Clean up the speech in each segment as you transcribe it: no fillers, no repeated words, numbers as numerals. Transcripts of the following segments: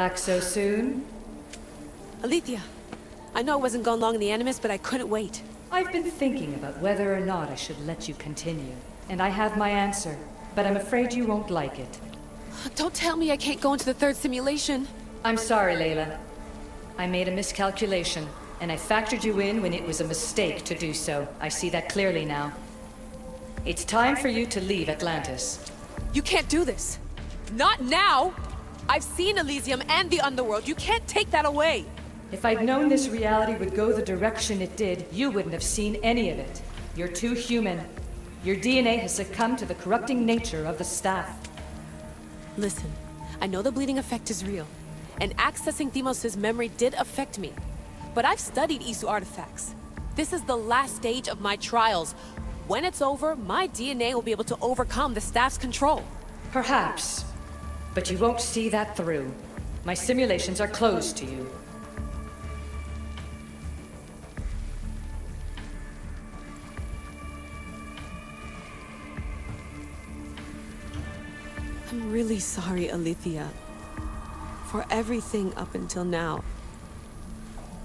Back so soon? Alethea, I know I wasn't gone long in the Animus, but I couldn't wait. I've been thinking about whether or not I should let you continue. And I have my answer, but I'm afraid you won't like it. Don't tell me I can't go into the third simulation. I'm sorry, Layla. I made a miscalculation, and I factored you in when it was a mistake to do so. I see that clearly now. It's time for you to leave Atlantis. You can't do this. Not now! I've seen Elysium and the Underworld. You can't take that away! If I'd known this reality would go the direction it did, you wouldn't have seen any of it. You're too human. Your DNA has succumbed to the corrupting nature of the staff. Listen, I know the bleeding effect is real, and accessing Deimos' memory did affect me. But I've studied Isu artifacts. This is the last stage of my trials. When it's over, my DNA will be able to overcome the staff's control. Perhaps. But you won't see that through. My simulations are closed to you. I'm really sorry, Alethea. For everything up until now.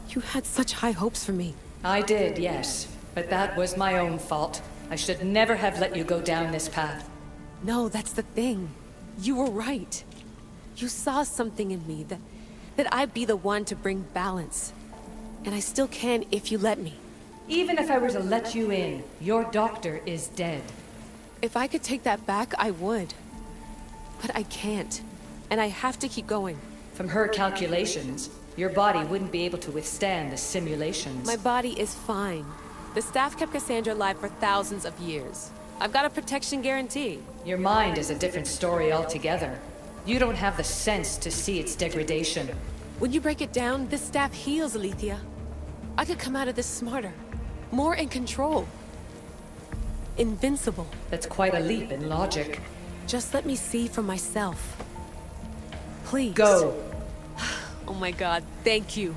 You had such high hopes for me. I did, yes. But that was my own fault. I should never have let you go down this path. No, that's the thing. You were right. You saw something in me that I'd be the one to bring balance. And I still can if you let me. Even if I were to let you in, your doctor is dead. If I could take that back, I would. But I can't. And I have to keep going. From her calculations, your body wouldn't be able to withstand the simulations. My body is fine. The staff kept Cassandra alive for thousands of years. I've got a protection guarantee. Your mind is a different story altogether. You don't have the sense to see its degradation. When you break it down, this staff heals, Alethea. I could come out of this smarter, more in control. Invincible. That's quite a leap in logic. Just let me see for myself. Please. Go. Oh my God, thank you.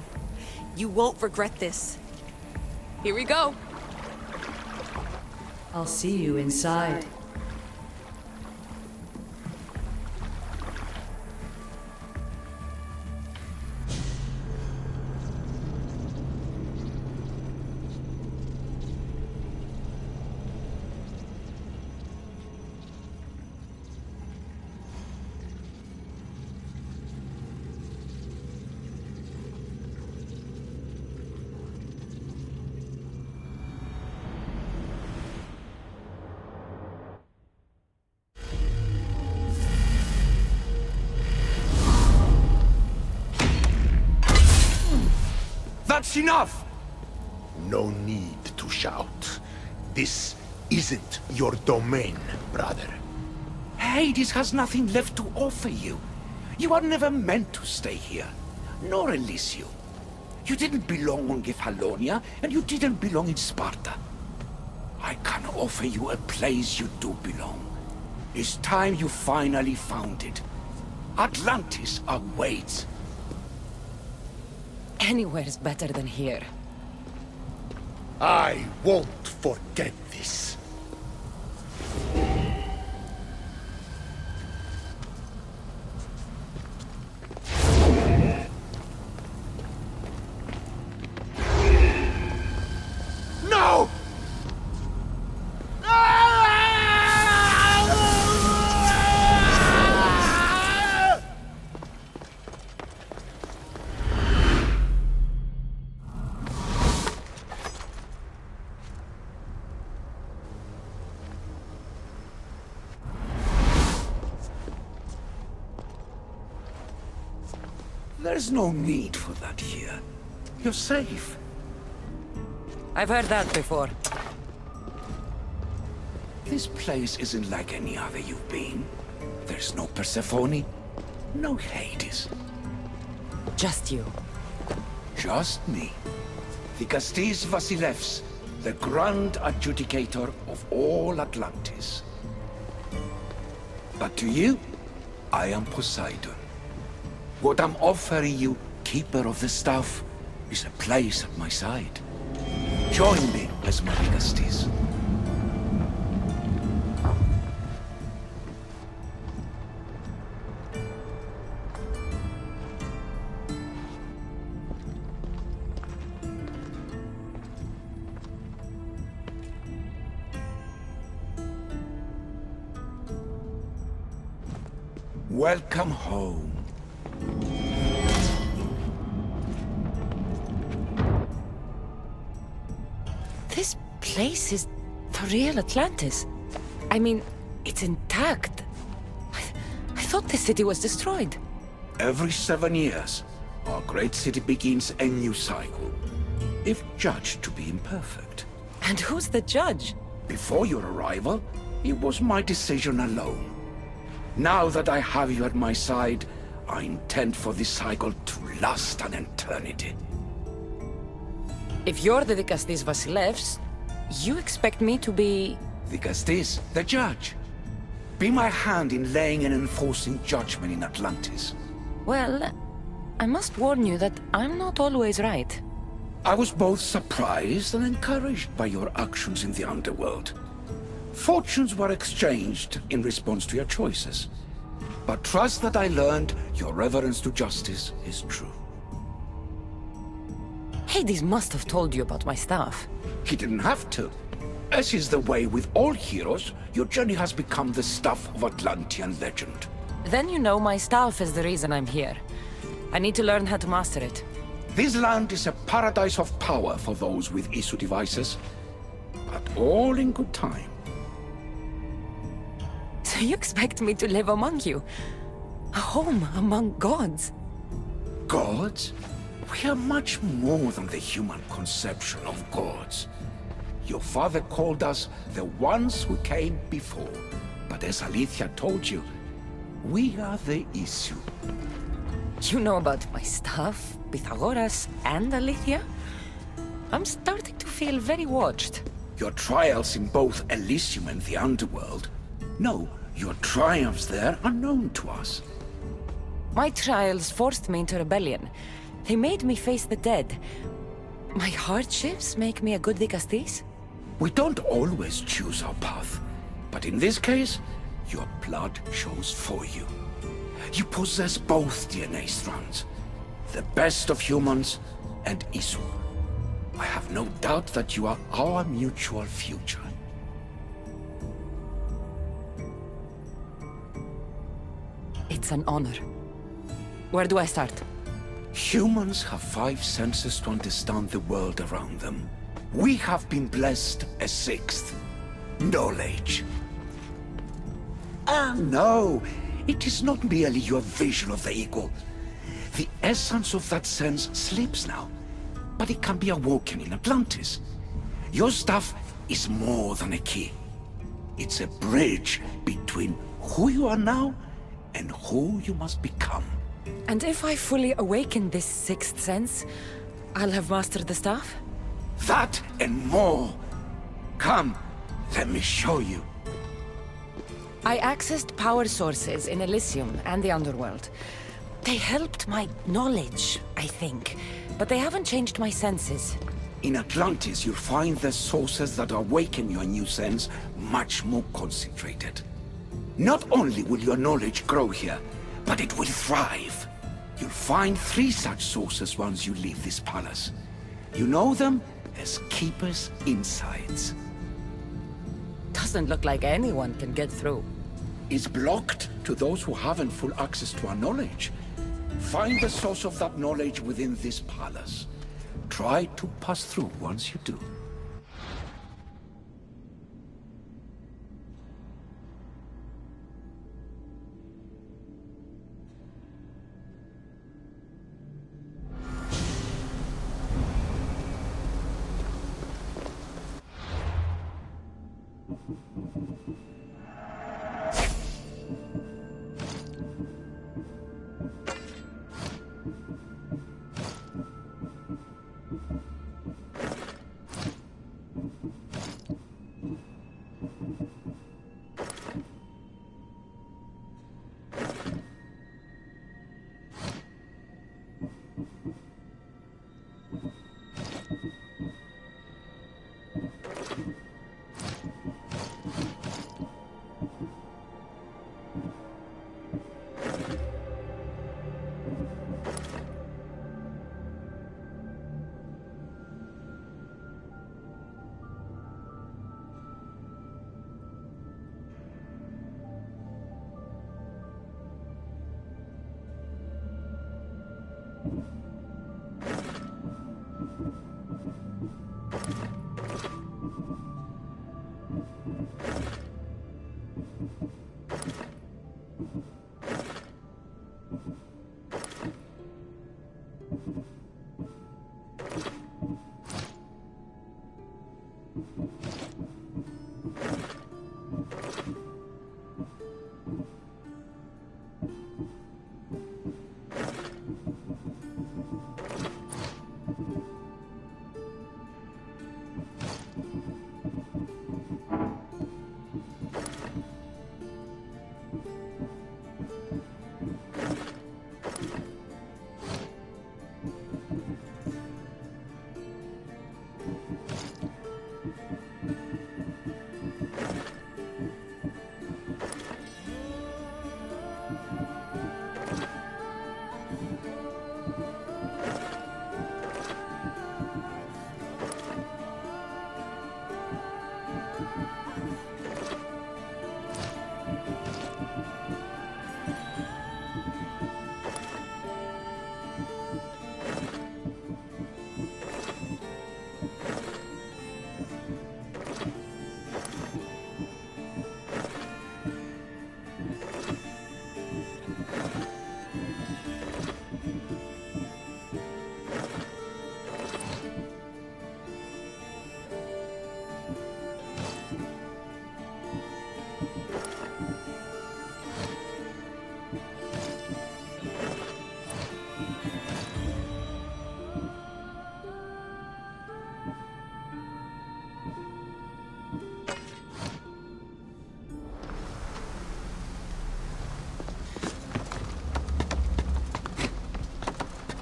You won't regret this. Here we go. I'll see you inside. That's enough! No need to shout. This isn't your domain, brother. Hades has nothing left to offer you. You are never meant to stay here, nor Elysium. You didn't belong on Kefalonia, and you didn't belong in Sparta. I can offer you a place you do belong. It's time you finally found it. Atlantis awaits. Anywhere's better than here. I won't forget this. No! There's no need for that here. You're safe. I've heard that before. This place isn't like any other you've been. There's no Persephone, no Hades. Just you. Just me. The Castis Vasilevs, the grand adjudicator of all Atlantis. But to you, I am Poseidon. What I'm offering you, Keeper of the Staff, is a place at my side. Join me as my Castis. Welcome home. This place is the real Atlantis. I mean, it's intact. I thought the city was destroyed. Every 7 years, our great city begins a new cycle, if judged to be imperfect. And who's the judge? Before your arrival, it was my decision alone. Now that I have you at my side, I intend for this cycle to last an eternity. If you're the Dikastis Vasilevs, you expect me to be... Dikastis, the judge. Be my hand in laying and enforcing judgment in Atlantis. Well, I must warn you that I'm not always right. I was both surprised and encouraged by your actions in the Underworld. Fortunes were exchanged in response to your choices. But trust that I learned your reverence to justice is true. Hades must have told you about my staff. He didn't have to. As is the way with all heroes, your journey has become the stuff of Atlantean legend. Then you know my staff is the reason I'm here. I need to learn how to master it. This land is a paradise of power for those with issue devices, but all in good time. So you expect me to live among you? A home among gods? Gods? We are much more than the human conception of gods. Your father called us the ones who came before, but as Alethea told you, we are the issue. You know about my staff, Pythagoras, and Alethea? I'm starting to feel very watched. Your trials in both Elysium and the Underworld? No, your triumphs there are known to us. My trials forced me into rebellion. They made me face the dead. My hardships make me a good Dikastis? We don't always choose our path, but in this case, your blood shows for you. You possess both DNA strands, the best of humans and Isu. I have no doubt that you are our mutual future. It's an honor. Where do I start? Humans have 5 senses to understand the world around them. We have been blessed a 6th. Knowledge. No, it is not merely your vision of the eagle. The essence of that sense sleeps now, but it can be awoken in Atlantis. Your stuff is more than a key. It's a bridge between who you are now and who you must become. And if I fully awaken this 6th sense, I'll have mastered the staff? That and more. Come, let me show you. I accessed power sources in Elysium and the Underworld. They helped my knowledge, I think, but they haven't changed my senses. In Atlantis, you'll find the sources that awaken your new sense much more concentrated. Not only will your knowledge grow here, but it will thrive. You'll find 3 such sources once you leave this palace. You know them as Keeper's Insights. Doesn't look like anyone can get through. It's blocked to those who haven't full access to our knowledge. Find the source of that knowledge within this palace. Try to pass through once you do.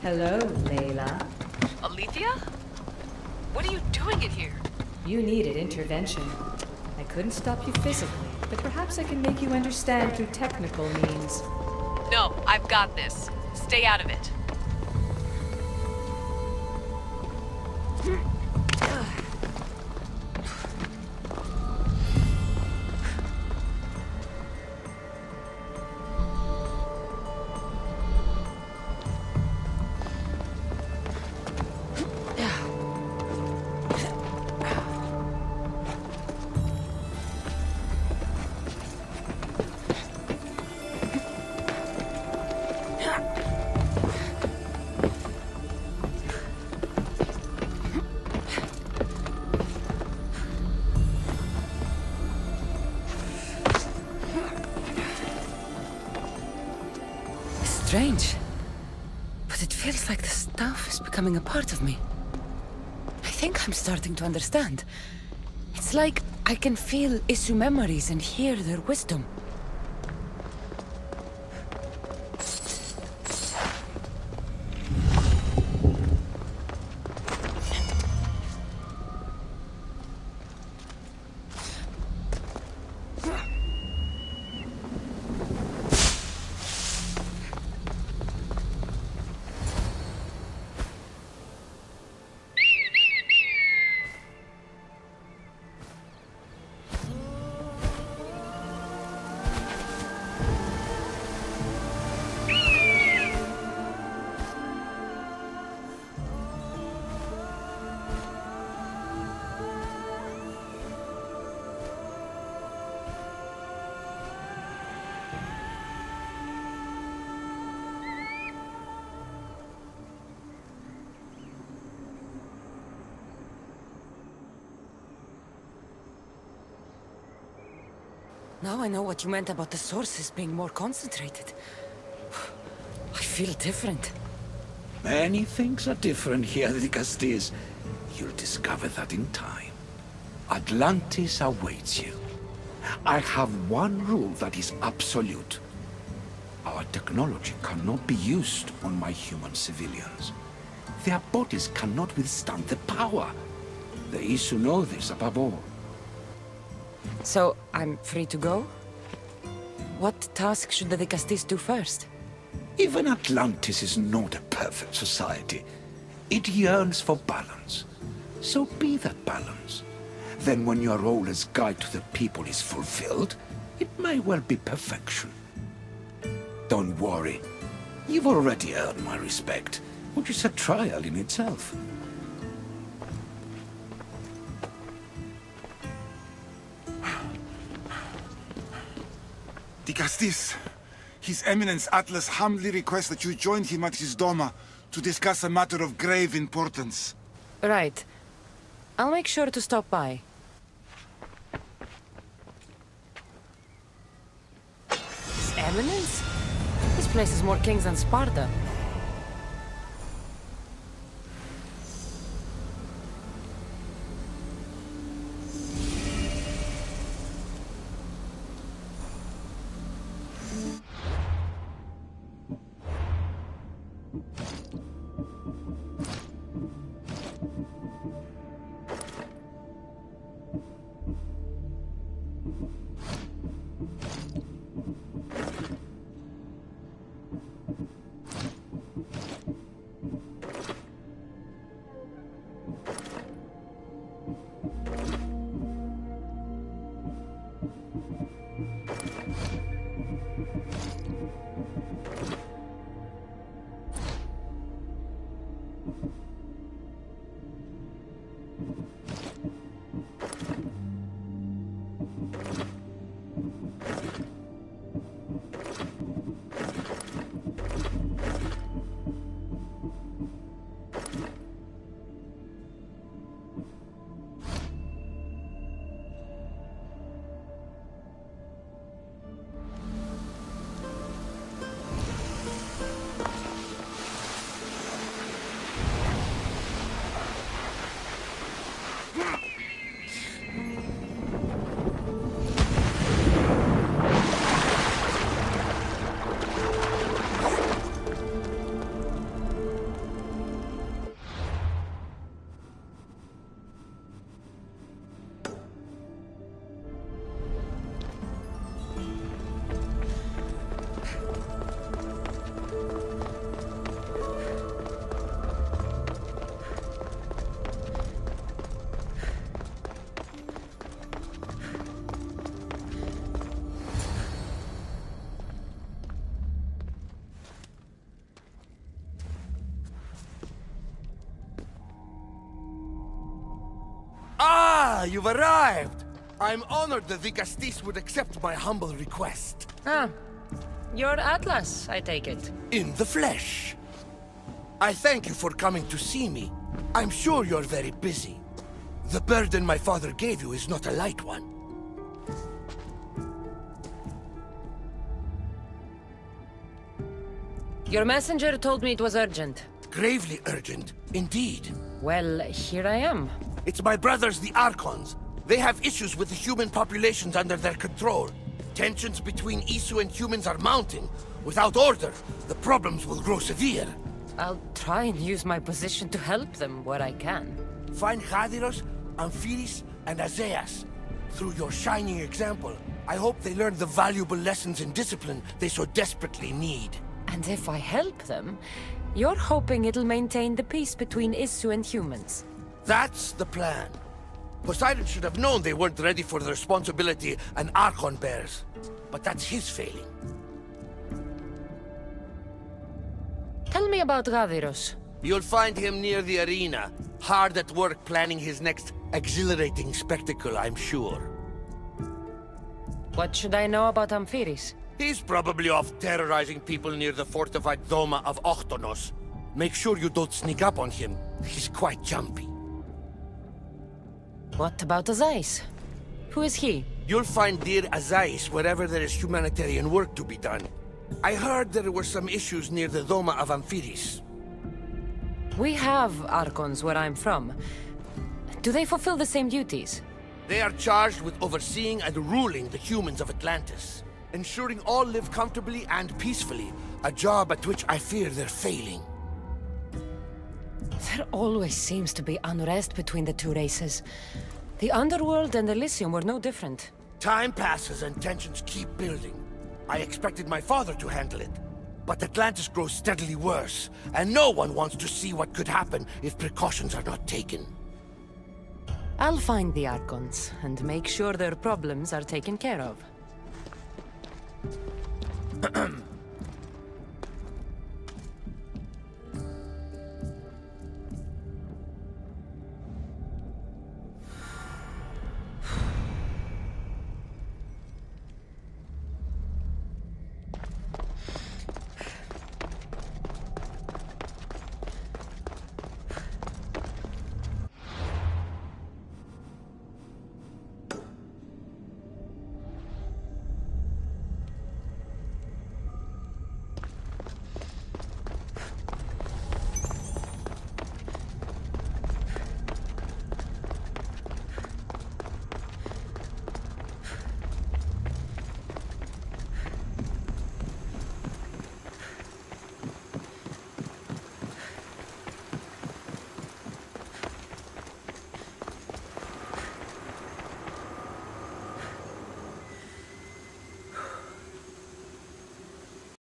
Hello, Layla. Alethea? What are you doing in here? You needed intervention. I couldn't stop you physically, but perhaps I can make you understand through technical means. No, I've got this. Stay out of it. Strange. But it feels like the stuff is becoming a part of me. I think I'm starting to understand. It's like I can feel Isu memories and hear their wisdom. Now I know what you meant about the sources being more concentrated. I feel different. Many things are different here, the Castillas. You'll discover that in time. Atlantis awaits you. I have one rule that is absolute. Our technology cannot be used on my human civilians. Their bodies cannot withstand the power. The Isu know this above all. So, I'm free to go? What task should the Castillas do first? Even Atlantis is not a perfect society. It yearns for balance. So be that balance. Then when your role as guide to the people is fulfilled, it may well be perfection. Don't worry. You've already earned my respect, which is a trial in itself. The Castis. His Eminence Atlas humbly requests that you join him at his Doma to discuss a matter of grave importance. Right. I'll make sure to stop by. His Eminence? This place is more kings than Sparta. you've arrived! I'm honored that the Gastis would accept my humble request. Ah, you're Atlas, I take it. In the flesh. I thank you for coming to see me. I'm sure you're very busy. The burden my father gave you is not a light one. Your messenger told me it was urgent. Gravely urgent, indeed. Well, here I am. It's my brothers, the Archons. They have issues with the human populations under their control. Tensions between Isu and humans are mounting. Without order, the problems will grow severe. I'll try and use my position to help them where I can. Find Hadiros, Amphiris, and Azaeas. Through your shining example, I hope they learn the valuable lessons in discipline they so desperately need. And if I help them, you're hoping it'll maintain the peace between Isu and humans. That's the plan. Poseidon should have known they weren't ready for the responsibility an Archon bears. But that's his failing. Tell me about Gaviros. You'll find him near the arena, hard at work planning his next exhilarating spectacle, I'm sure. What should I know about Amphiris? He's probably off terrorizing people near the fortified Doma of Ochtonos. Make sure you don't sneak up on him. He's quite jumpy. What about Azais? Who is he? You'll find dear Azais wherever there is humanitarian work to be done. I heard there were some issues near the Doma of Amphiris. We have Archons where I'm from. Do they fulfill the same duties? They are charged with overseeing and ruling the humans of Atlantis. Ensuring all live comfortably and peacefully. A job at which I fear they're failing. There always seems to be unrest between the two races. The Underworld and Elysium were no different. Time passes and tensions keep building. I expected my father to handle it. But Atlantis grows steadily worse, and no one wants to see what could happen if precautions are not taken. I'll find the Archons, and make sure their problems are taken care of.